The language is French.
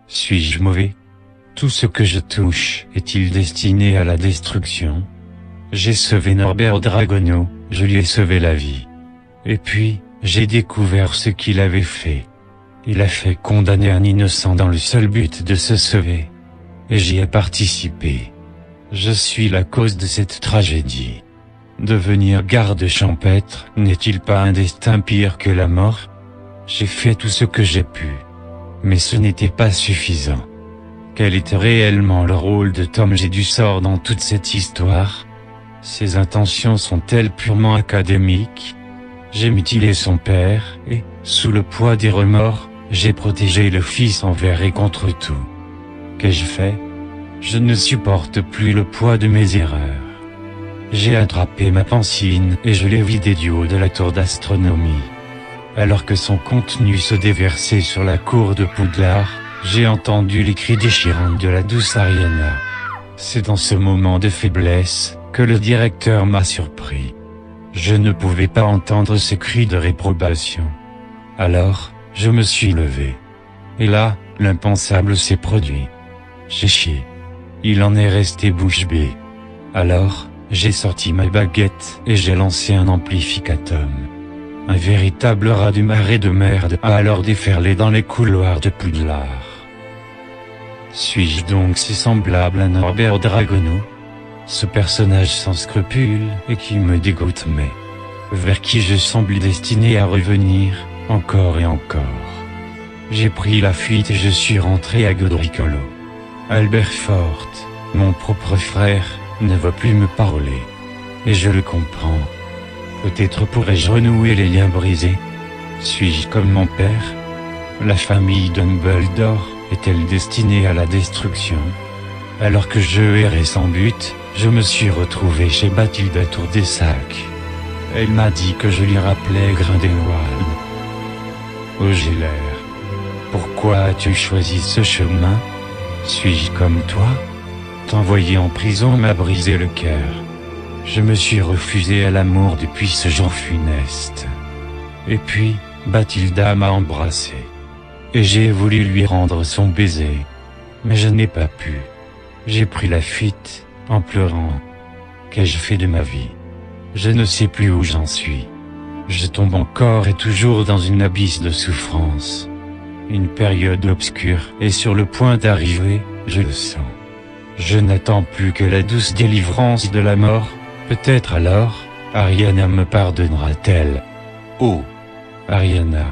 Suis-je mauvais? Tout ce que je touche est-il destiné à la destruction? J'ai sauvé Norbert Dragono, je lui ai sauvé la vie. Et puis, j'ai découvert ce qu'il avait fait. Il a fait condamner un innocent dans le seul but de se sauver. Et j'y ai participé. Je suis la cause de cette tragédie. Devenir garde champêtre n'est-il pas un destin pire que la mort? J'ai fait tout ce que j'ai pu. Mais ce n'était pas suffisant. Quel était réellement le rôle de Tom G. du sort dans toute cette histoire? Ses intentions sont-elles purement académiques? J'ai mutilé son père, et, sous le poids des remords, j'ai protégé le fils envers et contre tout. Qu'ai-je fait? Je ne supporte plus le poids de mes erreurs. J'ai attrapé ma pancine et je l'ai vidée du haut de la tour d'astronomie. Alors que son contenu se déversait sur la cour de Poudlard, j'ai entendu les cris déchirants de la douce Ariana. C'est dans ce moment de faiblesse que le directeur m'a surpris. Je ne pouvais pas entendre ces cris de réprobation. Alors, je me suis levé. Et là, l'impensable s'est produit. J'ai chié. Il en est resté bouche bée. Alors, j'ai sorti ma baguette et j'ai lancé un amplificatum. Un véritable raz-de-marée de merde a alors déferlé dans les couloirs de Poudlard. Suis-je donc si semblable à Norbert Dragono? Ce personnage sans scrupules et qui me dégoûte mais vers qui je semble destiné à revenir, encore et encore. J'ai pris la fuite et je suis rentré à Godricolo. Albert Forte, mon propre frère, ne veut plus me parler. Et je le comprends. Peut-être pourrais-je renouer les liens brisés? Suis-je comme mon père? La famille Dumbledore est-elle destinée à la destruction? Alors que je errais sans but, je me suis retrouvé chez Bathilda Tour-des-Sacs. Elle m'a dit que je lui rappelais Grindelwald. Oh Gélaire, pourquoi as-tu choisi ce chemin? Suis-je comme toi? T'envoyer en prison m'a brisé le cœur. Je me suis refusé à l'amour depuis ce jour funeste. Et puis, Bathilda m'a embrassé. Et j'ai voulu lui rendre son baiser. Mais je n'ai pas pu. J'ai pris la fuite, en pleurant. Qu'ai-je fait de ma vie? Je ne sais plus où j'en suis. Je tombe encore et toujours dans une abysse de souffrance. Une période obscure est sur le point d'arriver, je le sens. Je n'attends plus que la douce délivrance de la mort. Peut-être alors, Ariana me pardonnera-t-elle. Oh, Ariana.